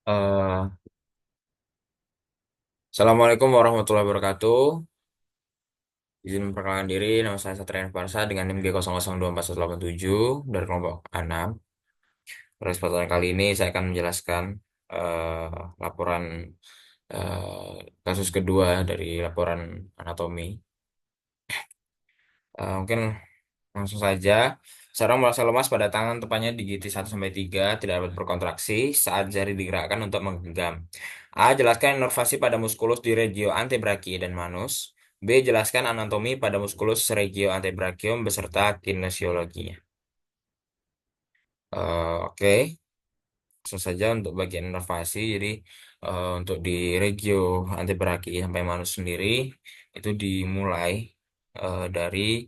Eh, Assalamualaikum warahmatullahi wabarakatuh. Izin memperkenalkan diri, nama saya Satria Farsa dengan NIM G002418 dari kelompok A6. Pada kesempatan kali ini saya akan menjelaskan laporan kasus kedua dari laporan anatomi. Mungkin langsung saja. Seorang merasa lemas pada tangan, tepatnya di gigi 1 sampai 3 tidak dapat berkontraksi saat jari digerakkan untuk menggenggam. A. Jelaskan inervasi pada muskulus di regio antebrachii dan manus. B. Jelaskan anatomi pada muskulus regio antebrachium beserta kinesiologinya. Oke, langsung saja untuk bagian inervasi. Jadi untuk di regio antebrachii sampai manus sendiri itu dimulai dari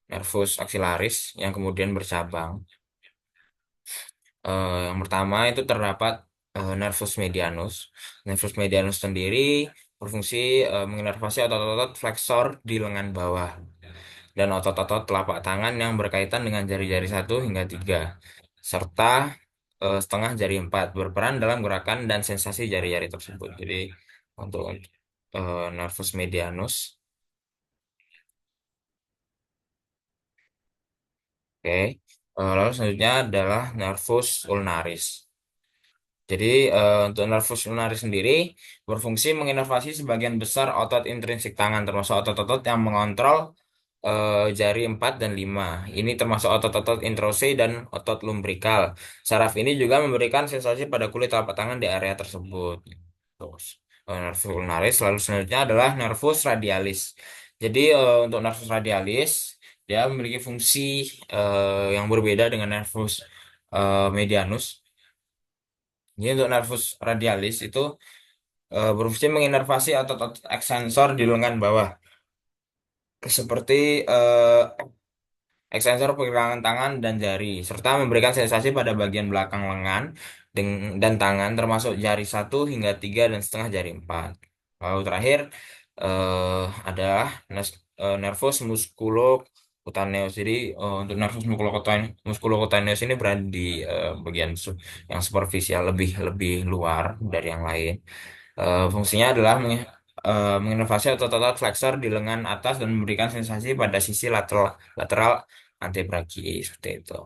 nervus axillaris yang kemudian bercabang. Yang pertama itu terdapat nervus medianus. Nervus medianus sendiri berfungsi menginervasi otot-otot flexor di lengan bawah dan otot-otot telapak tangan yang berkaitan dengan jari-jari 1 hingga 3 serta setengah jari 4 berperan dalam gerakan dan sensasi jari-jari tersebut. Jadi untuk nervus medianus, oke. Lalu selanjutnya adalah nervus ulnaris. Jadi untuk nervus ulnaris sendiri berfungsi menginervasi sebagian besar otot intrinsik tangan termasuk otot-otot yang mengontrol jari 4 dan 5. Ini termasuk otot-otot introse dan otot lumbrikal. Saraf ini juga memberikan sensasi pada kulit telapak tangan di area tersebut. Terus nervus ulnaris lalu selanjutnya adalah nervus radialis. Jadi untuk nervus radialis dia memiliki fungsi yang berbeda dengan nervus medianus. Jadi untuk nervus radialis itu berfungsi menginervasi otot-otot eksensor di lengan bawah seperti eksensor pergelangan tangan dan jari serta memberikan sensasi pada bagian belakang lengan dan tangan termasuk jari 1 hingga 3 dan setengah jari 4. Lalu terakhir adalah nervus musculocutaneus. Jadi untuk nervus musculocutaneus ini berada di bagian yang superficial lebih lebih luar dari yang lain. Fungsinya adalah menginervasi otot-otot flexor di lengan atas dan memberikan sensasi pada sisi lateral lateral antebrachii seperti itu.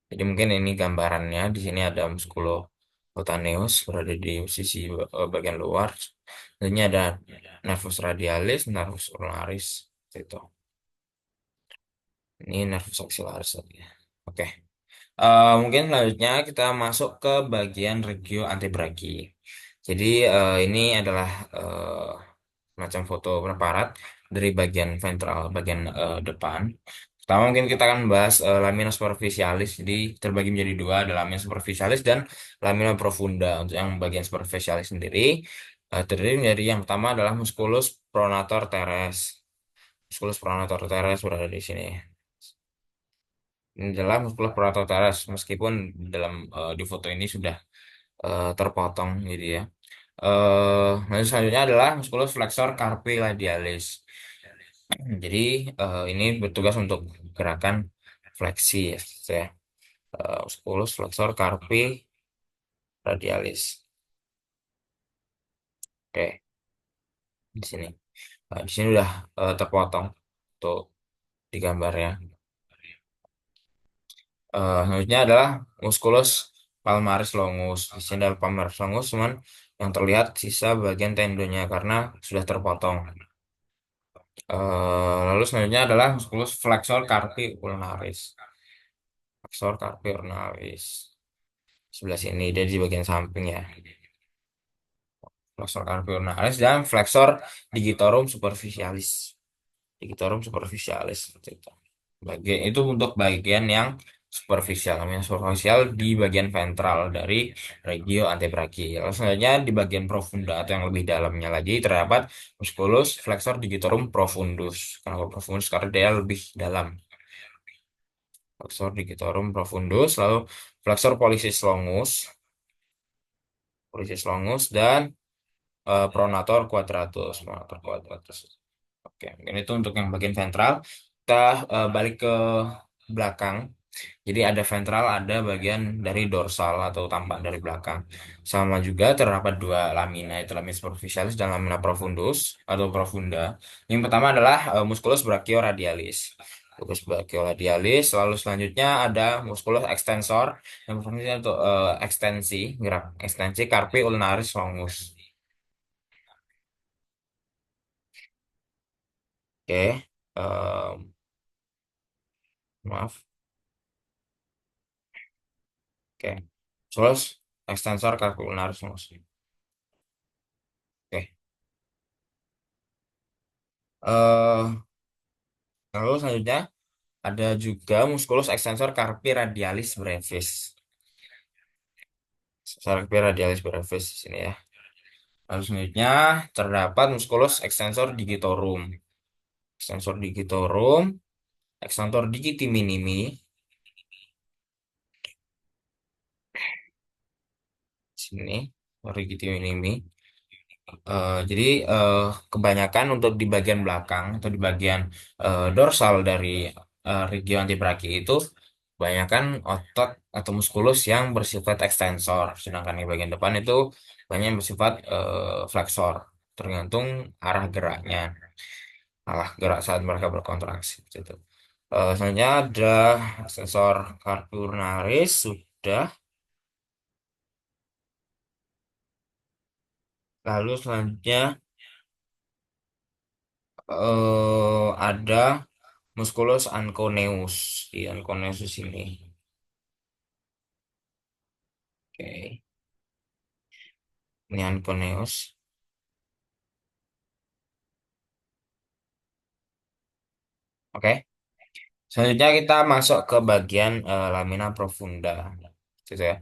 Jadi mungkin ini gambarannya. Di sini ada musculocutaneus berada di sisi bagian luar. Ini ada nervus radialis, nervus ulnaris seperti itu. Ini nervus axillaris tadi. Oke. Mungkin selanjutnya kita masuk ke bagian regio antebrachii. Jadi ini adalah macam foto preparat dari bagian ventral, bagian depan. Pertama mungkin kita akan membahas lamina superficialis. Jadi terbagi menjadi dua, ada lamina superficialis dan lamina profunda. Untuk yang bagian superficialis sendiri terdiri dari yang pertama adalah musculus pronator teres. Musculus pronator teres berada di sini. Ini adalah musculus pronator teres meskipun dalam di foto ini sudah terpotong gitu ya. Lalu selanjutnya adalah musculus flexor carpi radialis. Jadi ini bertugas untuk gerakan fleksi ya, saya. Musculus flexor carpi radialis. Oke, di sini. Di sini udah terpotong untuk di gambarnya. Selanjutnya adalah musculus palmaris longus. Di sini ada palmaris longus, cuman yang terlihat sisa bagian tendonnya karena sudah terpotong. Lalu selanjutnya adalah musculus flexor carpi ulnaris. Flexor carpi ulnaris. Sebelah sini dia di bagian samping ya. Flexor carpi ulnaris dan flexor digitorum superficialis. Digitorum superficialis seperti itu. Bagian itu untuk bagian yang superficial. Yang superficial di bagian ventral dari regio antebrachii. Lalu selanjutnya di bagian profunda atau yang lebih dalamnya lagi terdapat musculus flexor digitorum profundus. Kenapa profundus? Karena dia lebih dalam. Flexor digitorum profundus, lalu flexor pollicis longus dan pronator quadratus, pronator quadratus. Oke, mungkin itu untuk yang bagian ventral. Kita balik ke belakang. Jadi ada ventral, ada bagian dari dorsal atau tampak dari belakang. Sama juga terdapat dua lamina, itu lamina superficialis dan lamina profundus atau profunda. Yang pertama adalah musculus brachioradialis. Musculus brachioradialis, lalu selanjutnya ada musculus extensor yang berfungsi untuk ekstensi, gerak ekstensi carpi ulnaris longus. Oke, maaf. Oke, terus extensor carpi ulnaris longus. Oke. eh Lalu selanjutnya ada juga musculus extensor carpi radialis brevis. Carpi radialis brevis di sini ya. Lalu selanjutnya terdapat musculus extensor digitorum. Extensor digitorum, extensor digiti minimi. Sini, digiti minimi. Jadi kebanyakan untuk di bagian belakang atau di bagian dorsal dari regio antebraki itu kebanyakan otot atau muskulus yang bersifat ekstensor, sedangkan di bagian depan itu banyak yang bersifat flexor, tergantung arah geraknya, arah gerak saat mereka berkontraksi. Gitu. Selanjutnya ada ekstensor carpionaris sudah, lalu selanjutnya ada musculus anconeus di anconeus di sini. Oke, ini anconeus. Oke, selanjutnya kita masuk ke bagian lamina profunda. Gitu ya.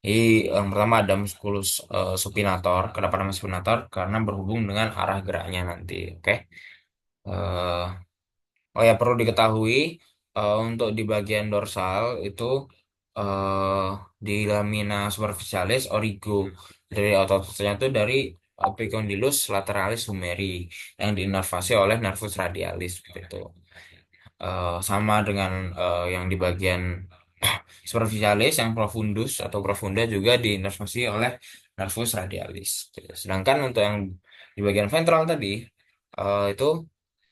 Jadi yang pertama ada musculus supinator. Kenapa nama supinator? Karena berhubung dengan arah geraknya nanti. Oke. Eh, oh ya, perlu diketahui untuk di bagian dorsal itu eh, di lamina superficialis origo dari otot-ototnya itu dari epicondylus lateralis humeri yang diinervasi oleh nervus radialis gitu. Sama dengan yang di bagian superficialis yang profundus atau profunda juga diinervasi oleh nervus radialis gitu. Sedangkan untuk yang di bagian ventral tadi itu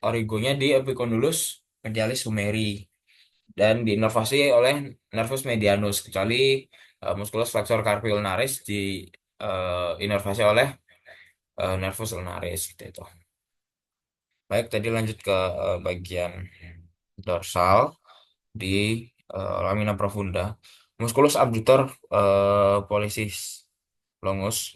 origonya di epicondylus medialis humeri dan diinervasi oleh nervus medianus, kecuali musculus flexor carpi ulnaris di inervasi oleh nervus ulnaris gitu itu. Baik, tadi lanjut ke bagian dorsal di lamina profunda. Musculus abductor pollicis longus.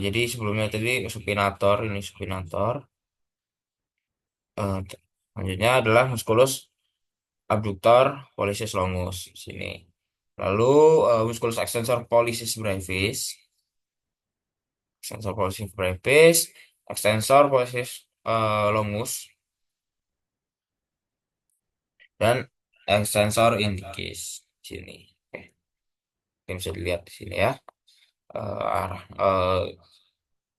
Jadi sebelumnya tadi supinator, ini supinator. Selanjutnya adalah musculus abductor pollicis longus di sini. Lalu musculus extensor pollicis brevis, extensor pollicis brevis, extensor pollicis longus, dan extensor indicis di sini. Oke, ini bisa dilihat di sini ya. Arah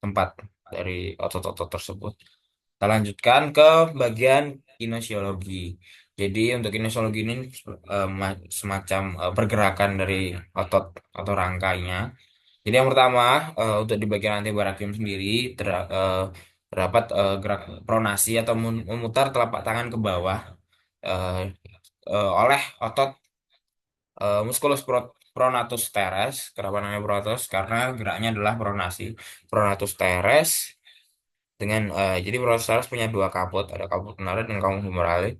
tempat dari otot-otot tersebut. Kita lanjutkan ke bagian kinesiologi. Jadi untuk kinesiologi ini semacam pergerakan dari otot atau rangkainya. Jadi yang pertama untuk di bagian antebarakium sendiri terdapat gerak pronasi atau memutar telapak tangan ke bawah eh, oleh otot musculus pronatus teres. Kenapa namanya pronatus? Karena geraknya adalah pronasi. Pronatus teres dengan jadi pronatus teres punya dua kaput, ada kaput femoralis dan kaput femoralis,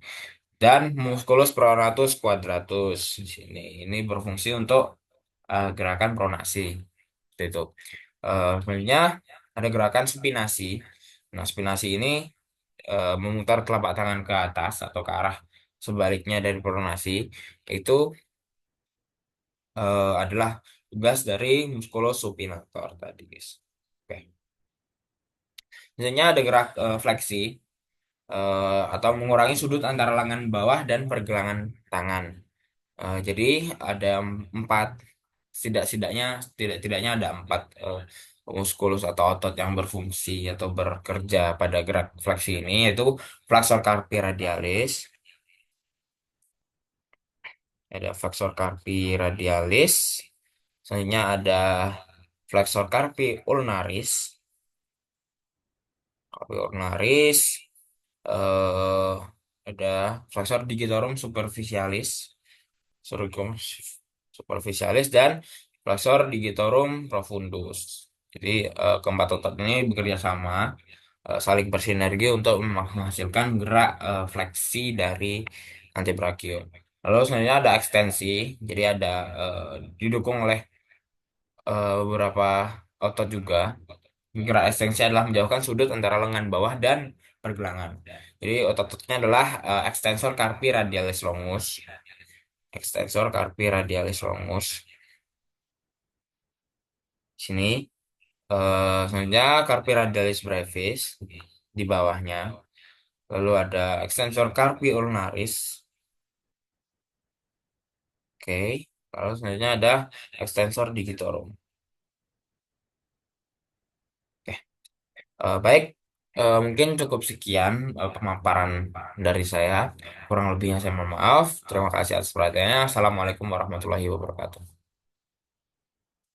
dan musculus pronatus quadratus di sini. Ini berfungsi untuk gerakan pronasi. Seperti itu. Selanjutnya ada gerakan supinasi. Nah, supinasi ini memutar telapak tangan ke atas atau ke arah sebaliknya dari pronasi. Itu adalah tugas dari musculus supinator tadi, guys. Oke. Selanjutnya ada gerak fleksi atau mengurangi sudut antara lengan bawah dan pergelangan tangan. Jadi ada empat, tidak-tidaknya ada empat muskulus atau otot yang berfungsi atau bekerja pada gerak fleksi ini yaitu flexor carpi radialis. Ada flexor carpi radialis. Selanjutnya ada flexor carpi ulnaris. Carpi ulnaris. eh ada flexor digitorum superficialis. Sorghum superficialis dan flexor digitorum profundus. Jadi keempat otot ini bekerja sama, saling bersinergi untuk menghasilkan gerak fleksi dari antebrakio. Lalu selanjutnya ada ekstensi, jadi ada didukung oleh beberapa otot juga. Gerak ekstensi adalah menjauhkan sudut antara lengan bawah dan pergelangan. Jadi otot-ototnya adalah extensor carpi radialis longus, extensor carpi radialis longus. Sini selanjutnya carpi radialis brevis di bawahnya. Lalu ada extensor carpi ulnaris. Oke. Lalu selanjutnya ada extensor digitorum. Oke. Baik. Mungkin cukup sekian pemaparan dari saya. Kurang lebihnya saya mohon maaf. Terima kasih atas perhatiannya. Assalamualaikum warahmatullahi wabarakatuh.